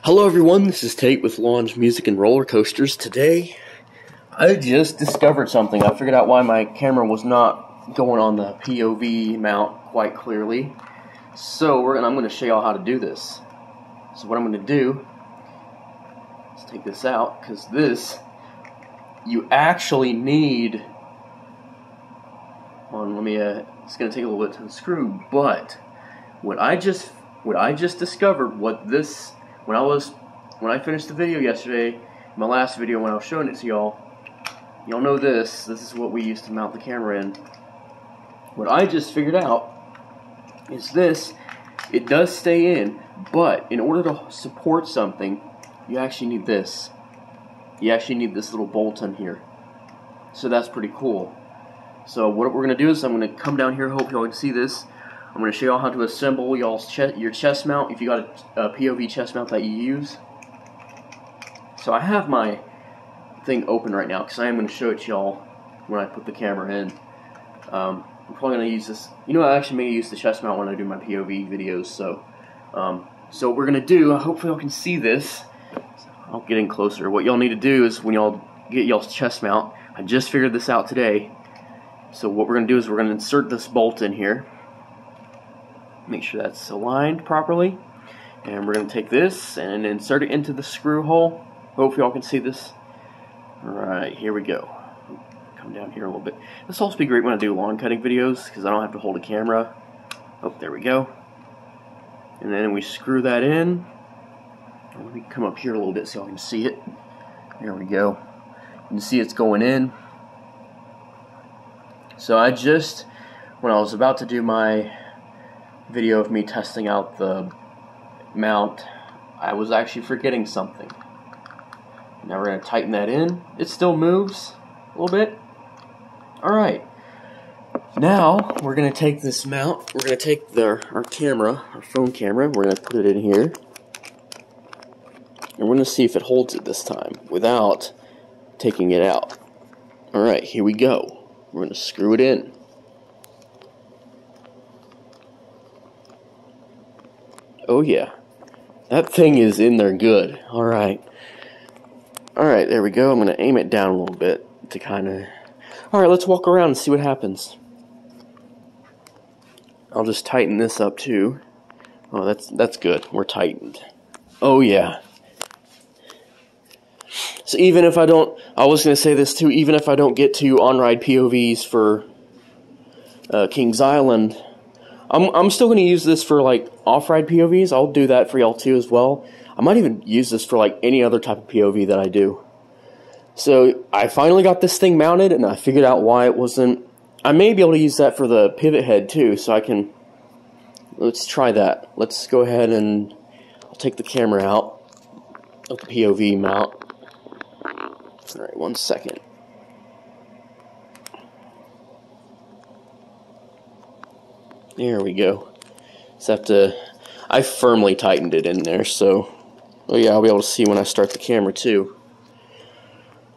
Hello everyone, this is Tate with Launch Music and Roller Coasters. Today, I just discovered something. I figured out why my camera was not going on the POV mount quite clearly. So I'm going to show y'all how to do this. So what I'm going to do, let's take this out, because this, you actually need, it's going to take a little bit to unscrew, but what I just discovered, when I finished the video yesterday, my last video when I was showing it to y'all know this is what we used to mount the camera in. What I just figured out is this, it does stay in, but in order to support something, you actually need this. You actually need this little bolt in here. So that's pretty cool. So what we're going to do is I'm going to come down here, hope y'all can see this. I'm going to show y'all how to assemble your chest mount if you got a POV chest mount that you use. So I have my thing open right now because I am going to show it to y'all when I put the camera in. I'm probably going to use this. You know, I actually may use the chest mount when I do my POV videos. So what we're going to do, hopefully y'all can see this. I'll get in closer. What y'all need to do is when y'all get y'all's chest mount, I just figured this out today. So what we're going to do is we're going to insert this bolt in here. Make sure that's aligned properly, and we're going to take this and insert it into the screw hole. Hope y'all can see this. Alright, here we go. Come down here a little bit. This will also be great when I do lawn cutting videos because I don't have to hold a camera. Oh, there we go. And then we screw that in. Let me come up here a little bit so y'all can see it. There we go. You can see it's going in. So when I was about to do my video of me testing out the mount, I was actually forgetting something. Now we're going to tighten that in. It still moves a little bit. Alright. Now we're going to take this mount, we're going to take our camera, our phone camera, we're going to put it in here. And we're going to see if it holds it this time without taking it out. Alright, here we go. We're going to screw it in. Oh yeah, that thing is in there good. Alright, there we go. I'm going to aim it down a little bit to kind of... Alright, let's walk around and see what happens. I'll just tighten this up too. Oh, that's good. We're tightened. Oh yeah. So even if I don't... I was going to say this too, even if I don't get to on-ride POVs for Kings Island... I'm still going to use this for like off-ride POVs. I'll do that for y'all too as well. I might even use this for like any other type of POV that I do. So I finally got this thing mounted and I figured out why it wasn't. I may be able to use that for the pivot head too, so I can. Let's try that. Let's go ahead and I'll take the camera out of the POV mount. Alright, 1 second. There we go. Just I firmly tightened it in there, so oh yeah, I'll be able to see when I start the camera too.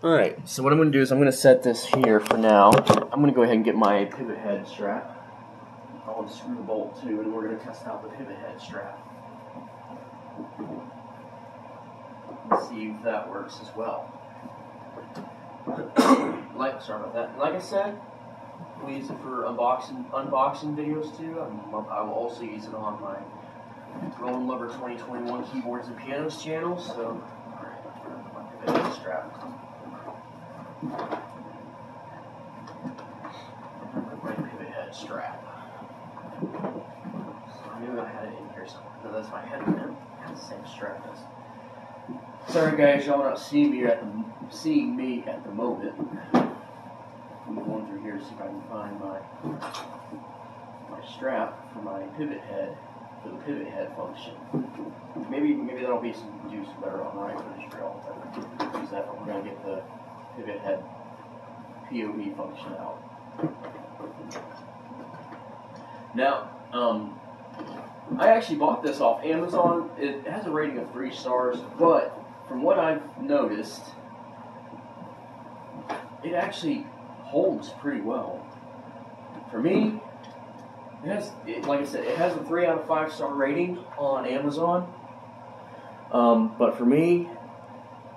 Alright, so what I'm going to do is I'm going to set this here for now. I'm going to go ahead and get my pivot head strap. I'll unscrew the bolt too, and we're going to test out the pivot head strap. Let's see if that works as well. Sorry about that. Like I said, we use it for unboxing videos too. I will also use it on my Roland Lover 2021 Keyboards and Pianos channel. So, alright, my pivot strap. My pivot head strap. So I knew I had it in here somewhere. No, that's my head. It has the same strap as. Sorry guys, y'all not seeing me at the moment. I'm going through here to see if I can find my strap for my pivot head, for the pivot head function. Maybe that'll be some better on right footage for y'all. Use that when we're gonna get the pivot head POV function out. Now, I actually bought this off Amazon. It has a rating of 3 stars, but from what I've noticed, it actually holds pretty well. For me, like I said, it has a 3 out of 5 star rating on Amazon. But for me,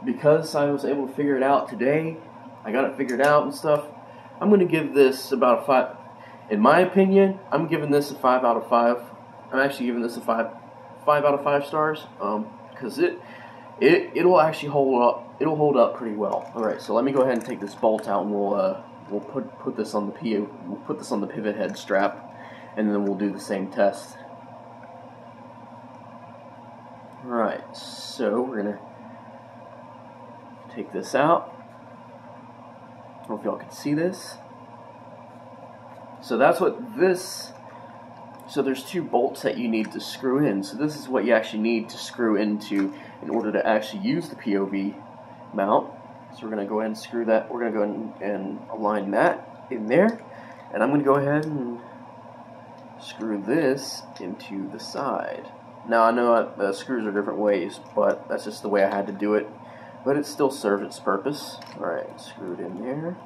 because I was able to figure it out today, I got it figured out and stuff, I'm going to give this about a 5. In my opinion, I'm giving this a 5 out of 5. I'm actually giving this a 5 out of 5 stars, because it'll actually hold up. It'll hold up pretty well. All right, so let me go ahead and take this bolt out, and we'll put this on the we'll put this on the pivot head strap, and then we'll do the same test. All right, so we're gonna take this out. I don't know if y'all can see this. So that's what this. So there's 2 bolts that you need to screw in. So this is what you actually need to screw into in order to actually use the POV mount. So we're going to go ahead and screw that. We're going to go ahead and align that in there. And I'm going to go ahead and screw this into the side. Now I know screws are different ways, but that's just the way I had to do it. But it still serves its purpose. Alright, screw it in there.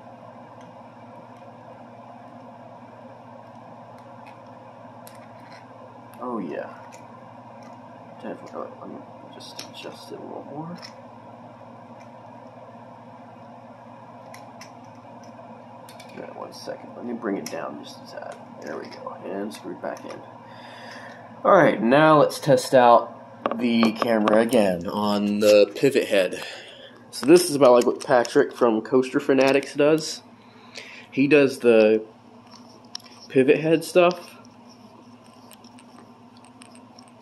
Oh yeah. Definitely. Let me just adjust it a little more. Alright, 1 second. Let me bring it down just a tad. There we go. And screw it back in. Alright, now let's test out the camera again on the pivot head. So this is about like what Patrick from Coaster Fanatics does. He does the pivot head stuff.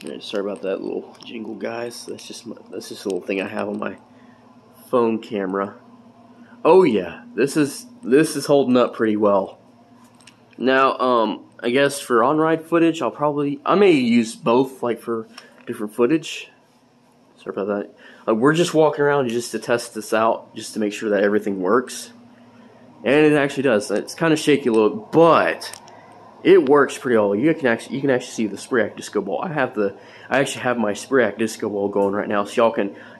Right, sorry about that little jingle, guys. That's just a little thing I have on my phone camera. Oh yeah, this is holding up pretty well. Now, I guess for on-ride footage, I may use both, like for different footage. Sorry about that. We're just walking around just to test this out, just to make sure that everything works, and it actually does. It's kind of shaky a little, but it works pretty well. You can actually see the Spreact disco ball. I actually have my Spreact disco ball going right now, so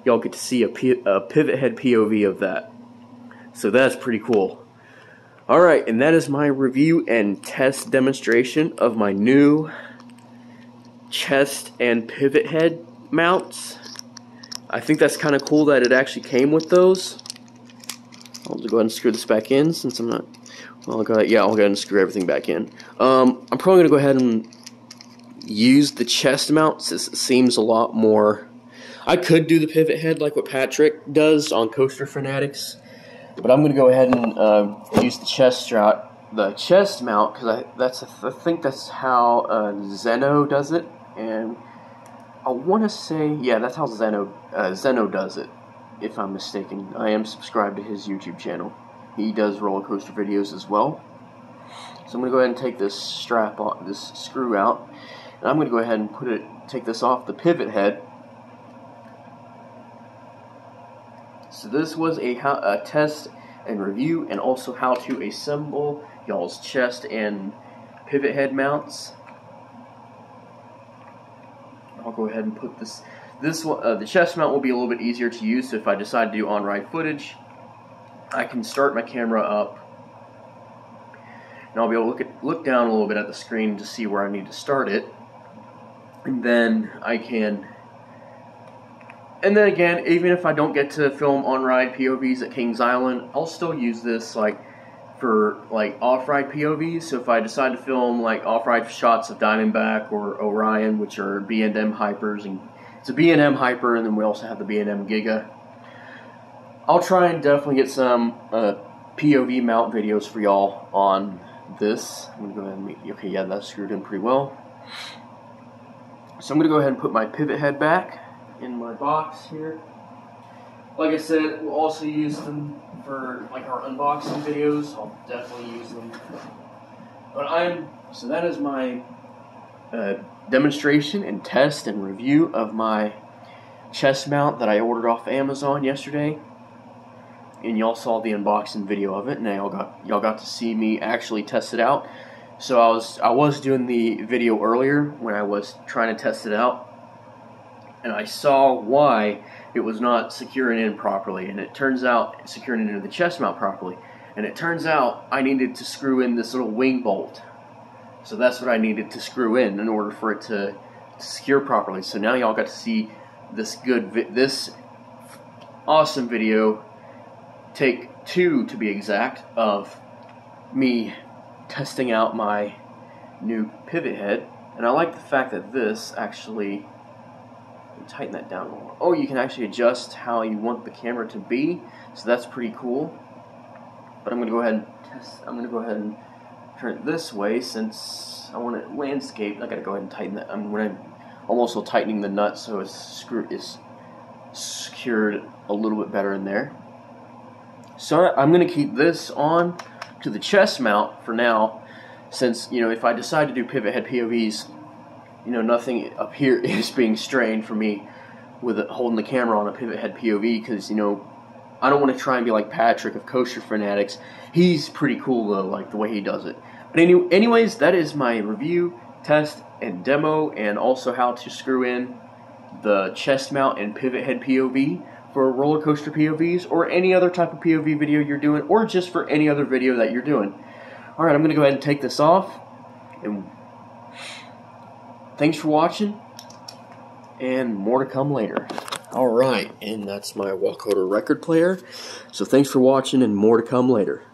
y'all get to see a pivot head POV of that. So that's pretty cool. All right, and that is my review and test demonstration of my new chest and pivot head mounts. I think that's kind of cool that it actually came with those. I'll just go ahead and screw this back in since I'm not. Well, I'll go ahead and screw everything back in. I'm probably going to go ahead and use the chest mount since it seems a lot more. I could do the pivot head like what Patrick does on Coaster Fanatics, but I'm going to go ahead and use the chest mount because I think that's how Zeno does it, and I want to say that's how Zeno does it. If I'm mistaken, I am subscribed to his YouTube channel. He does roller coaster videos as well. So I'm going to go ahead and take this screw out, and I'm going to go ahead and take this off the pivot head. So this was a test and review, and also how to assemble y'all's chest and pivot head mounts. I'll go ahead and put the chest mount will be a little bit easier to use, so if I decide to do on-ride footage, I can start my camera up, and I'll be able to look down a little bit at the screen to see where I need to start it, and then again, even if I don't get to film on-ride POVs at Kings Island, I'll still use this for off-ride POVs. So if I decide to film off-ride shots of Diamondback or Orion, which are B&M hypers, and it's a B&M hyper, and then we also have the B&M Giga. I'll try and definitely get some POV mount videos for y'all on this. I'm gonna go ahead and okay, yeah, that's screwed in pretty well. So I'm gonna go ahead and put my pivot head back in my box here. Like I said, we'll also use them for our unboxing videos. I'll definitely use them. So that is my demonstration and test and review of my chest mount that I ordered off Amazon yesterday. And y'all saw the unboxing video of it, and y'all got to see me actually test it out. So I was doing the video earlier when I was trying to test it out, and I saw why it was not securing in properly, and it turns out securing into the chest mount properly, and it turns out I needed to screw in this little wing bolt. So that's what I needed to screw in order for it to secure properly. So now y'all got to see this awesome video, take 2 to be exact, of me testing out my new pivot head. And I like the fact that this actually, tighten that down a little. Oh, you can actually adjust how you want the camera to be, so that's pretty cool. But I'm going to go ahead and turn it this way since I want it landscape. I got to go ahead and tighten that. I'm also tightening the nut so it's secured a little bit better in there. So I'm going to keep this on to the chest mount for now, since, you know, if I decide to do pivot head POVs, you know, nothing up here is being strained for me with holding the camera on a pivot head POV, because, you know, I don't want to try and be like Patrick of Kosher Fanatics. He's pretty cool though, like the way he does it. But anyways, that is my review, test, and demo, and also how to screw in the chest mount and pivot head POV for roller coaster POVs, or any other type of POV video you're doing, or just for any other video that you're doing. Alright, I'm going to go ahead and take this off, and thanks for watching, and more to come later. Alright, and that's my Wakoda record player, so thanks for watching, and more to come later.